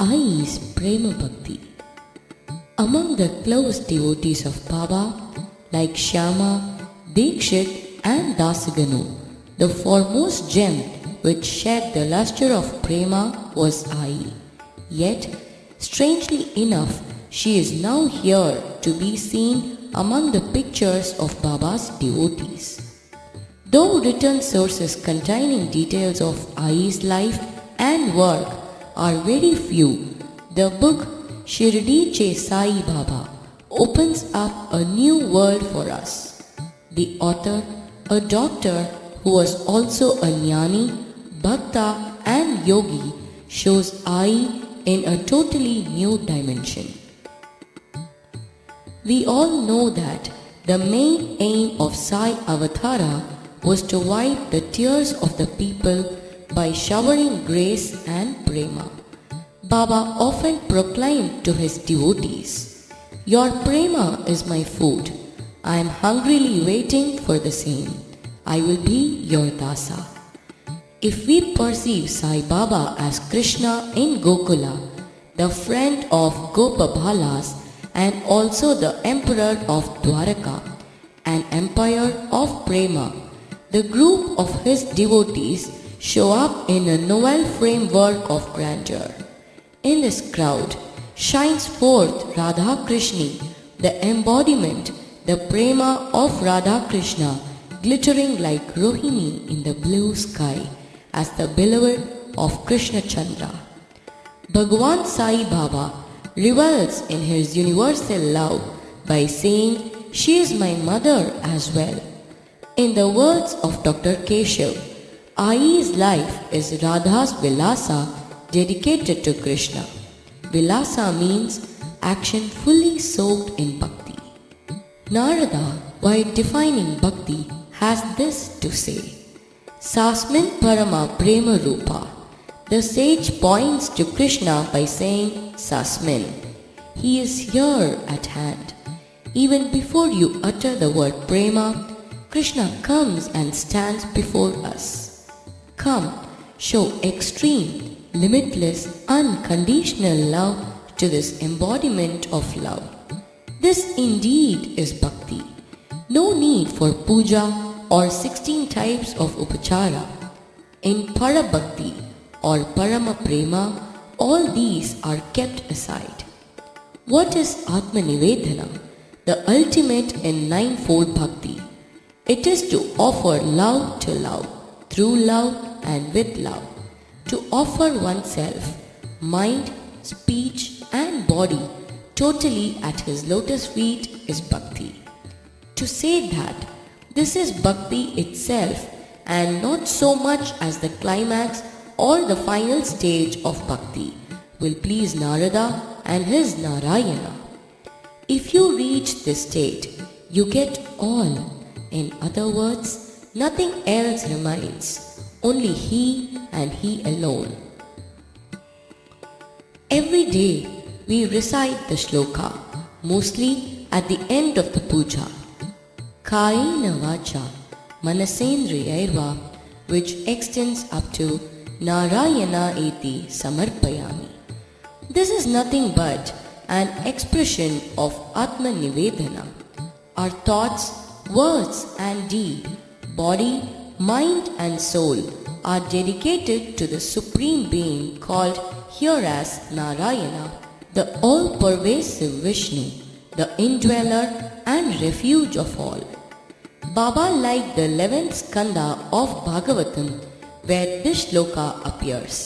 Is Prema Bhakti. Among the close devotees of Baba, like Shyama, Dikshit and Dasaganu, the foremost gem which shed the lustre of Prema was Ai. Yet, strangely enough, she is now here to be seen among the pictures of Baba's devotees. Though written sources containing details of Ai's life and work are very few, the book Shirdi Sai Baba opens up a new world for us. The author, a doctor who was also a jnani, bhakta and yogi, shows Ai in a totally new dimension. We all know that the main aim of Sai Avatara was to wipe the tears of the people by showering grace and prema. Baba often proclaimed to his devotees, "Your prema is my food. I am hungrily waiting for the same. I will be your dasa." If we perceive Sai Baba as Krishna in Gokula, the friend of Gopabhalas and also the emperor of Dwaraka, an empire of prema, the group of his devotees show up in a novel framework of grandeur. In this crowd shines forth Radha Krishna, the embodiment, the prema of Radha Krishna, glittering like Rohini in the blue sky as the beloved of Krishna Chandra. Bhagwan Sai Baba revels in his universal love by saying, "She is my mother as well." In the words of Dr. Keshav, Ai's life is Radha's Vilasa dedicated to Krishna. Vilasa means action fully soaked in bhakti. Narada, while defining bhakti, has this to say: Sasmin Parama Prema Rupa. The sage points to Krishna by saying Sasmin. He is here at hand. Even before you utter the word Prema, Krishna comes and stands before us. Come, show extreme, limitless, unconditional love to this embodiment of love. This indeed is bhakti. No need for puja or 16 types of upachara. In Parabhakti or Parama Prema, all these are kept aside. What is Atma Nivedana? The ultimate in ninefold bhakti. It is to offer love to love, through love and with love. To offer oneself, mind, speech and body totally at his lotus feet is bhakti. To say that this is bhakti itself and not so much as the climax or the final stage of bhakti will please Narada and his Narayana. If you reach this state, you get all. In other words, nothing else remains, only he and he alone. Every day we recite the shloka, mostly at the end of the puja. Kayena vacha manasendriyairva, which extends up to Narayana eti samarpayami. This is nothing but an expression of Atma Nivedana. Our thoughts, words and deed, body, mind and soul are dedicated to the Supreme Being called here as Narayana, the all-pervasive Vishnu, the indweller and refuge of all. Baba liked the 11th skanda of Bhagavatam where this shloka appears.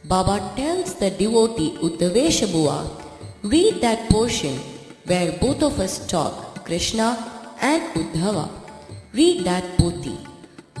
Baba tells the devotee Uddhavesha Bua, read that portion where both of us talk, Krishna and Uddhava. Read that poti.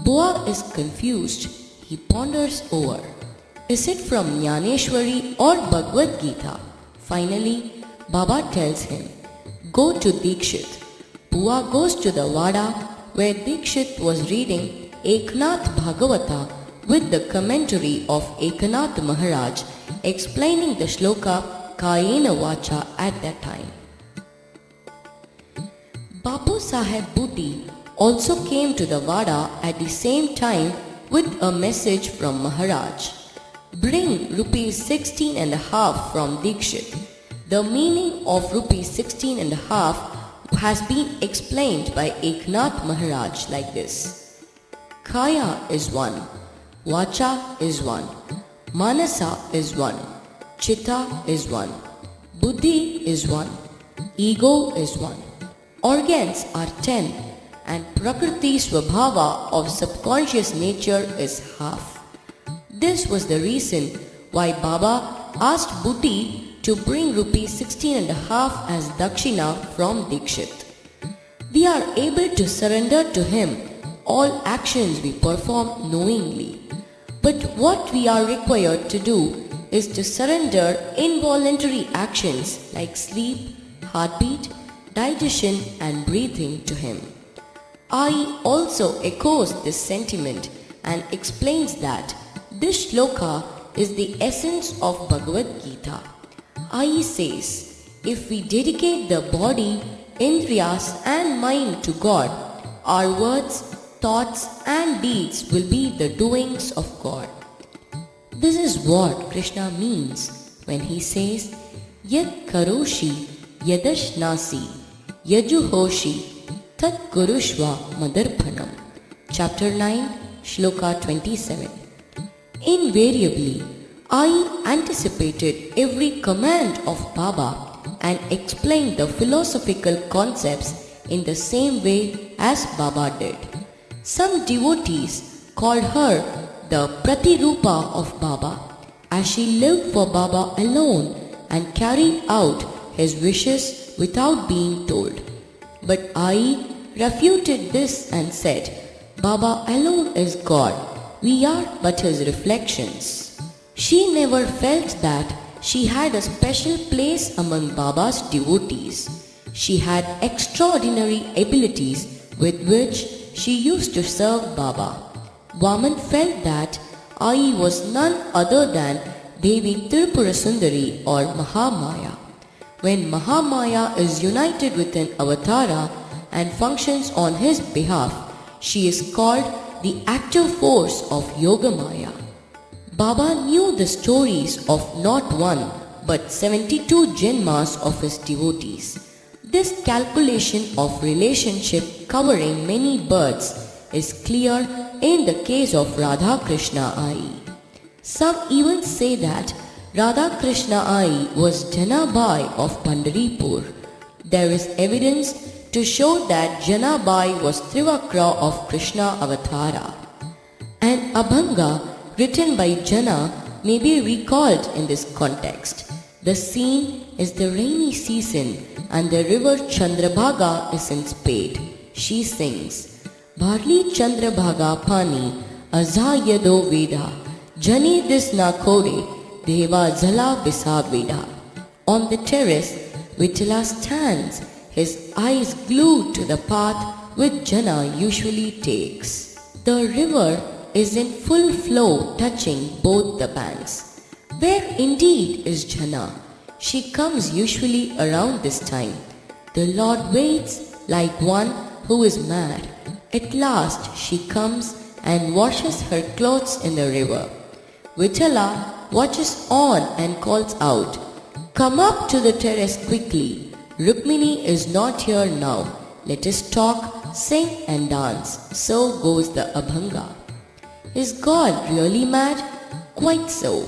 Bua is confused. He ponders over. Is it from Jnaneshwari or Bhagavad Gita? Finally, Baba tells him, go to Dikshit. Bua goes to the Vada where Dikshit was reading Eknath Bhagavata with the commentary of Eknath Maharaj explaining the shloka Kayena Vacha at that time. Bapu Saheb Bhuti also came to the Vada at the same time with a message from Maharaj. bring rupees 16 and a half from Dikshit. The meaning of rupees 16 and a half has been explained by Eknath Maharaj like this. Kaya is one, Vacha is one, Manasa is one, Chitta is one, Buddhi is one, Ego is one, organs are 10, and Prakriti Swabhava of subconscious nature is half. This was the reason why Baba asked Buddhi to bring rupees 16 and a half as Dakshina from Dikshit. We are able to surrender to him all actions we perform knowingly. But what we are required to do is to surrender involuntary actions like sleep, heartbeat, digestion and breathing to him. Ai also echoes this sentiment and explains that this shloka is the essence of Bhagavad Gita. Ai says, if we dedicate the body, indriyas and mind to God, our words, thoughts and deeds will be the doings of God. This is what Krishna means when he says, Yad karoshi yadashnasi yajuhoshi tat kurushva madarpanam. Chapter 9, Shloka 27. Invariably, I anticipated every command of Baba and explained the philosophical concepts in the same way as Baba did. Some devotees called her the Pratirupa of Baba, as she lived for Baba alone and carried out his wishes without being told. But I refuted this and said, Baba alone is God, we are but his reflections. She never felt that she had a special place among Baba's devotees. She had extraordinary abilities with which she used to serve Baba. Vaman felt that I was none other than Devi Tirupura Sundari or Mahamaya. When Mahamaya is united with an avatara and functions on his behalf, she is called the active force of Yogamaya. Baba knew the stories of not one but 72 Janmas of his devotees. This calculation of relationship covering many births is clear in the case of Radha Krishna Ai. Some even say that Radha Krishna Ai was Janabai of Pandharipur. There is evidence to show that Janabai was Trivakra of Krishna Avatara. An Abhanga written by Jana may be recalled in this context. The scene is the rainy season and the river Chandrabhaga is in spate. She sings, Bharli Chandrabhaga Pani Azha Yado Veda Jani Dis Na Kore Deva Jala Bisa Veda. On the terrace, Vitala stands, his eyes glued to the path which Jana usually takes. The river is in full flow touching both the banks. Where indeed is Jana? She comes usually around this time. The Lord waits like one who is mad. At last she comes and washes her clothes in the river. Vitala watches on and calls out, Come up to the terrace quickly. Rukmini is not here now. Let us talk, sing and dance. So goes the Abhanga. Is God really mad? Quite so.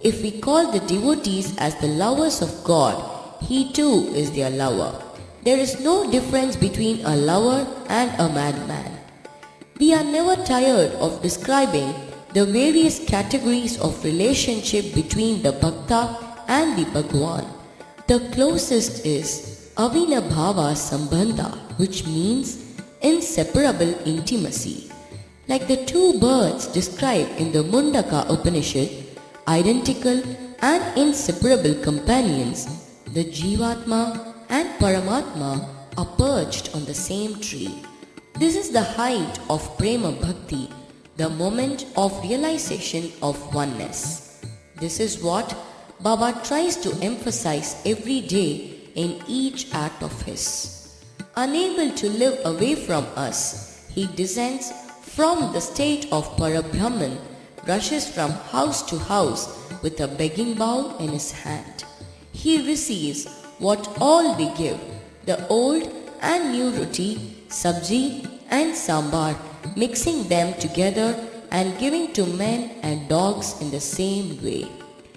If we call the devotees as the lovers of God, he too is their lover. There is no difference between a lover and a madman. We are never tired of describing the various categories of relationship between the Bhakta and the Bhagwan. The closest is Avinabhava Sambandha, which means inseparable intimacy. Like the two birds described in the Mundaka Upanishad, identical and inseparable companions, the Jivatma and Paramatma are perched on the same tree. This is the height of Prema Bhakti, the moment of realization of oneness. This is what Baba tries to emphasize every day in each act of his. Unable to live away from us, he descends from the state of Parabrahman, rushes from house to house with a begging bowl in his hand. He receives what all we give, the old and new roti, sabji and sambar, mixing them together and giving to men and dogs in the same way.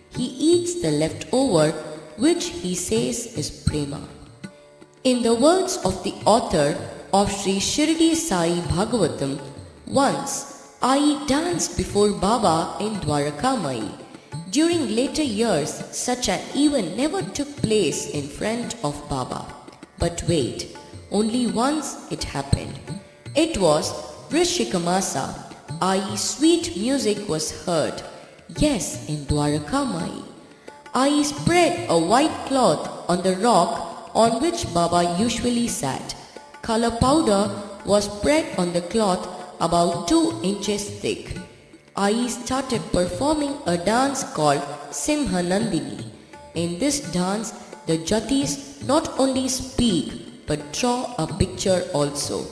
He eats the leftover, which he says is prema. In the words of the author of Sri Shirdi Sai Bhagavatam, once I danced before Baba in Dwarakamai. During later years, such an event never took place in front of Baba. But wait, only once it happened. It was Vrishikamasa, i.e. sweet music was heard. Yes, in Dwarakamai. I spread a white cloth on the rock on which Baba usually sat. Color powder was spread on the cloth about 2 inches thick. I started performing a dance called Simhanandini. In this dance, the Jatis not only speak but draw a picture also.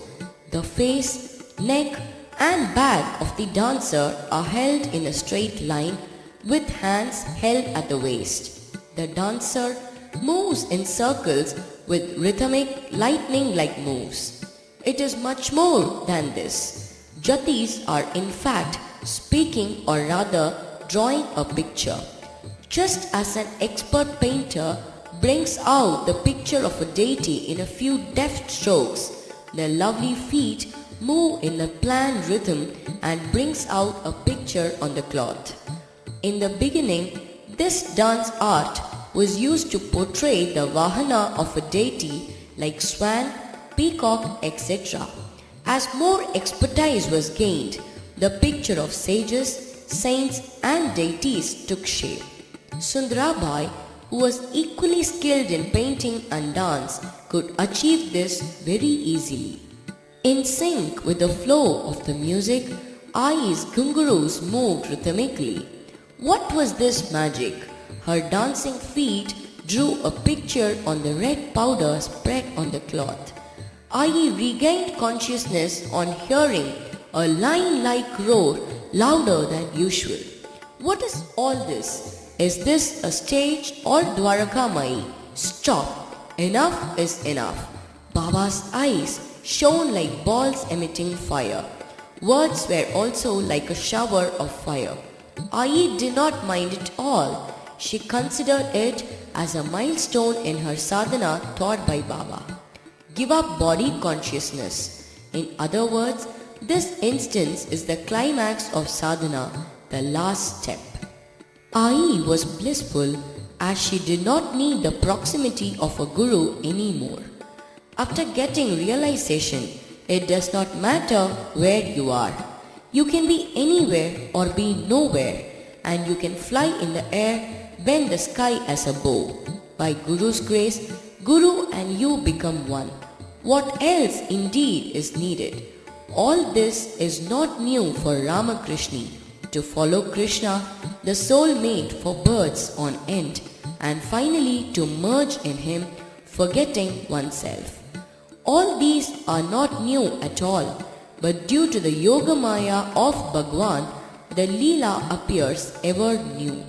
The face, neck and back of the dancer are held in a straight line with hands held at the waist. The dancer moves in circles with rhythmic lightning-like moves. It is much more than this. Jatis are in fact speaking or rather drawing a picture. Just as an expert painter brings out the picture of a deity in a few deft strokes, the lovely feet move in a planned rhythm and brings out a picture on the cloth. In the beginning, this dance art was used to portray the vahana of a deity like swan, peacock, etc. As more expertise was gained, the picture of sages, saints and deities took shape. Sundarabai, who was equally skilled in painting and dance, could achieve this very easily. In sync with the flow of the music, Ai's gungurus moved rhythmically. What was this magic? Her dancing feet drew a picture on the red powder spread on the cloth. Ai regained consciousness on hearing a lion-like roar louder than usual. What is all this? Is this a stage or Dwarakamai? Stop! Enough is enough. Baba's eyes shone like balls emitting fire. Words were also like a shower of fire. Ai did not mind it all. She considered it as a milestone in her sadhana taught by Baba. Give up body consciousness. In other words, this instance is the climax of sadhana, the last step. Ai was blissful as she did not need the proximity of a guru anymore. After getting realization, it does not matter where you are. You can be anywhere or be nowhere, and you can fly in the air, bend the sky as a bow. By Guru's grace, Guru and you become one. What else indeed is needed? All this is not new for Ramakrishna. To follow Krishna, the soulmate for birds on end, and finally to merge in him, forgetting oneself. All these are not new at all, but due to the Yoga Maya of Bhagwan, the Leela appears ever new.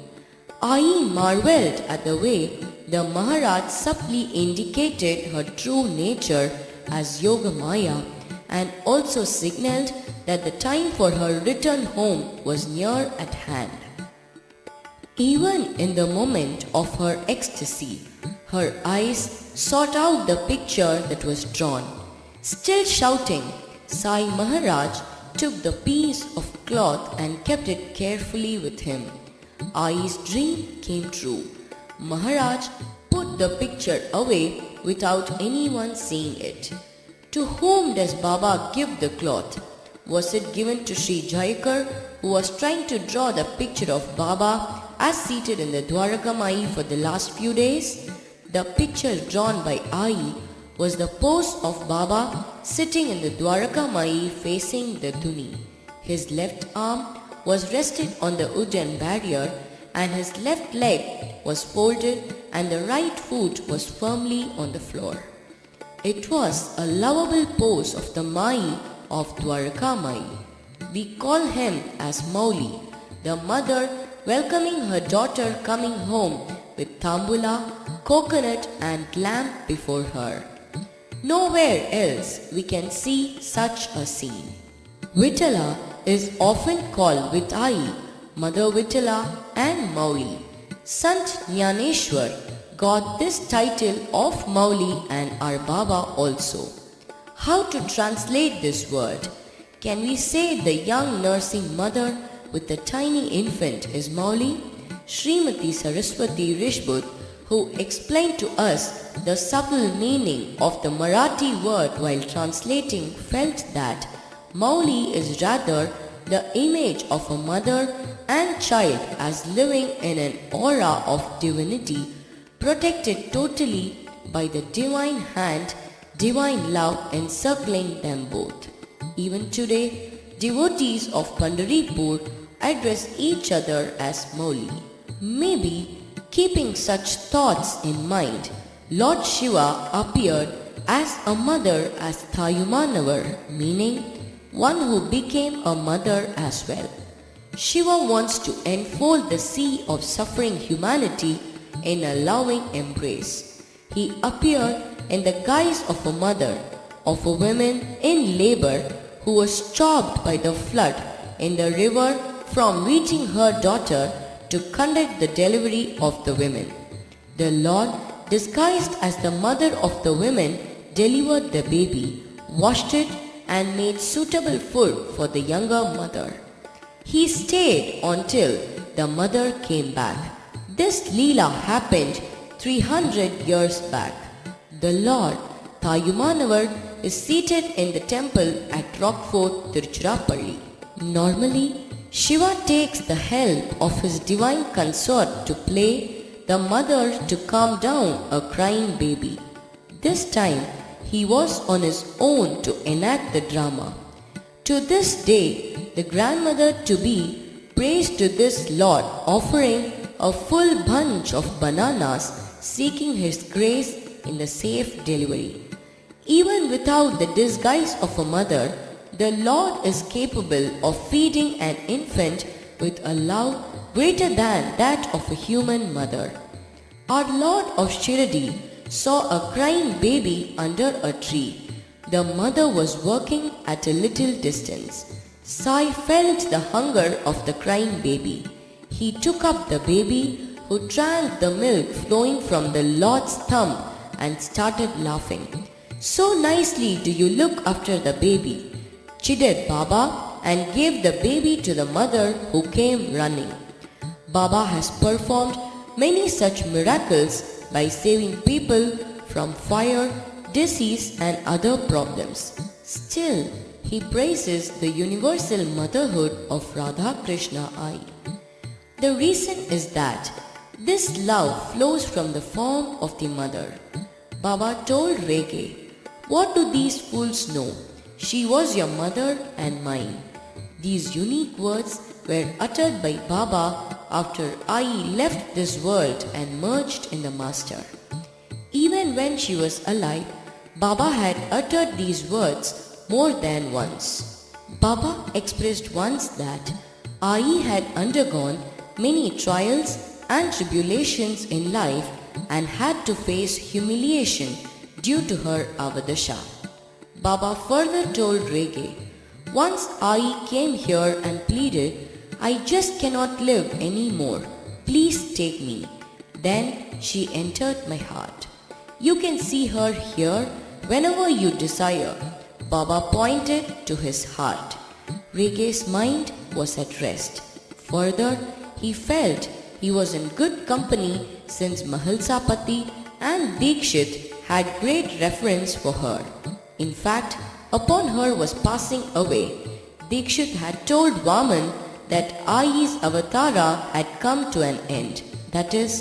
Ai marvelled at the way the Maharaj subtly indicated her true nature as Yoga Maya and also signaled that the time for her return home was near at hand. Even in the moment of her ecstasy, her eyes sought out the picture that was drawn. Still shouting, Sai Maharaj took the piece of cloth and kept it carefully with him. Ai's dream came true. Maharaj put the picture away without anyone seeing it. To whom does Baba give the cloth? Was it given to Sri Jayakar, who was trying to draw the picture of Baba as seated in the Dwarakamai for the last few days? The picture drawn by Ai was the pose of Baba sitting in the Dwarakamai facing the Duni. His left arm was rested on the wooden barrier and his left leg was folded and the right foot was firmly on the floor. It was a lovable pose of the Mai of Dwarakamai. We call him as Mauli, the mother welcoming her daughter coming home with tambula, coconut and lamb before her. Nowhere else we can see such a scene. Vitala is often called Vitai, Mother Vitala and Mauli. Sant Jnaneshwar got this title of Mauli and our Baba also. How to translate this word? Can we say the young nursing mother with the tiny infant is Mauli? Srimati Saraswati Rishbut, who explained to us the subtle meaning of the Marathi word while translating, felt that Mauli is rather the image of a mother and child as living in an aura of divinity, protected totally by the divine hand, divine love encircling them both. Even today, devotees of Pandharpur address each other as Mauli. Maybe, keeping such thoughts in mind, Lord Shiva appeared as a mother as Thayumanavar, meaning one who became a mother as well. Shiva wants to enfold the sea of suffering humanity in a loving embrace. He appeared in the guise of a mother, of a woman in labor who was stopped by the flood in the river from reaching her daughter to conduct the delivery of the women. The Lord, disguised as the mother of the women, delivered the baby, washed it and made suitable food for the younger mother. He stayed until the mother came back. This Leela happened 300 years back. The Lord, Thayumanavar, is seated in the temple at Rockfort, Tiruchirappalli. Normally, Shiva takes the help of his divine consort to play the mother to calm down a crying baby. This time, he was on his own to enact the drama. To this day, the grandmother-to-be prays to this Lord, offering a full bunch of bananas, seeking his grace in the safe delivery. Even without the disguise of a mother, the Lord is capable of feeding an infant with a love greater than that of a human mother. Our Lord of Shirdi saw a crying baby under a tree. The mother was working at a little distance. Sai felt the hunger of the crying baby. He took up the baby, who drank the milk flowing from the Lord's thumb and started laughing. So nicely do you look after the baby, chided Baba and gave the baby to the mother who came running. Baba has performed many such miracles by saving people from fire, disease and other problems. Still, he praises the universal motherhood of Radha Krishna Ai. The reason is that this love flows from the form of the mother. Baba told Rege, "What do these fools know? She was your mother and mine." These unique words were uttered by Baba after Ai left this world and merged in the Master. Even when she was alive, Baba had uttered these words more than once. Baba expressed once that Ai had undergone many trials and tribulations in life and had to face humiliation due to her avadasha. Baba further told Rege, "Once Ai came here and pleaded, 'I just cannot live any more. Please take me.' Then she entered my heart. You can see her here whenever you desire." Baba pointed to his heart. Rege's mind was at rest. Further, he felt he was in good company since Mahalsapati and Dikshit had great reverence for her. In fact, upon her was passing away, Dikshit had told Vaman that Ai's avatara had come to an end. That is,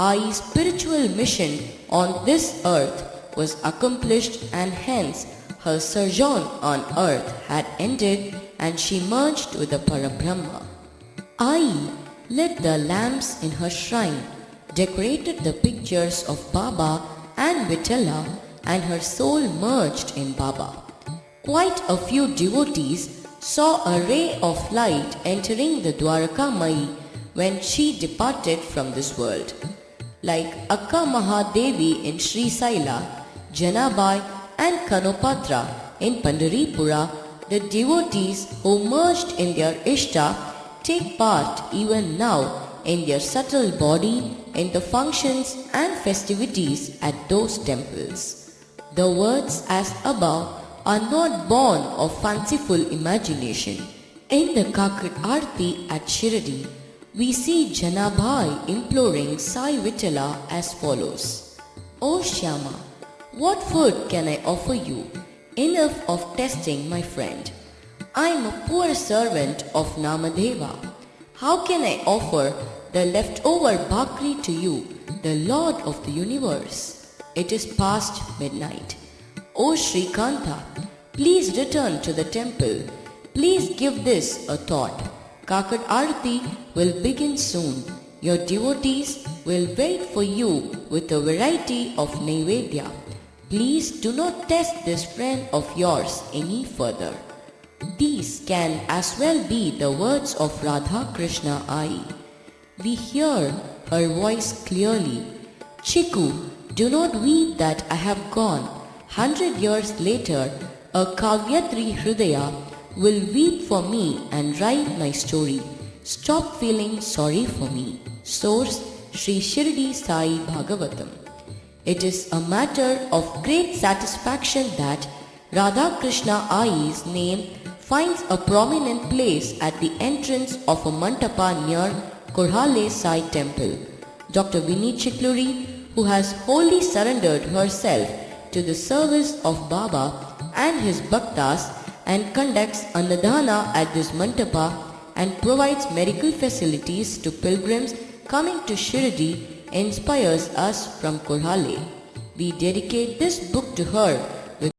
Ai's spiritual mission on this earth was accomplished and hence her sojourn on earth had ended and she merged with the Parabrahma. Ai lit the lamps in her shrine, decorated the pictures of Baba and Vitala, and her soul merged in Baba. Quite a few devotees saw a ray of light entering the Dwaraka Mai when she departed from this world. Like Akka Mahadevi in Sri Saila, Janabai and Kanopatra in Pandaripura, the devotees who merged in their Ishta take part even now in their subtle body in the functions and festivities at those temples. The words as above are not born of fanciful imagination. In the Kakad Aarti at Shiradi, we see Janabai imploring Sai Vitala as follows. O Shyama, what food can I offer you? Enough of testing, my friend. I am a poor servant of Namadeva. How can I offer the leftover bhakri to you, the Lord of the universe? It is past midnight. O Srikanta, please return to the temple. Please give this a thought. Kakad Aarti will begin soon. Your devotees will wait for you with a variety of Naivedya. Please do not test this friend of yours any further. These can as well be the words of Radha Krishna Ai. We hear her voice clearly. Chiku, do not weep that I have gone. 100 years later, a Kavyatri Hridaya will weep for me and write my story. Stop feeling sorry for me. Source Sri Shirdi Sai Bhagavatam. It is a matter of great satisfaction that Radha Krishna Ai's name finds a prominent place at the entrance of a mantapa near Kurhale Sai temple. Dr. Vinnie Chikluri, who has wholly surrendered herself to the service of Baba and his bhaktas and conducts Annadana at this mantapa and provides medical facilities to pilgrims coming to Shirdi, inspires us from Kurhale. We dedicate this book to her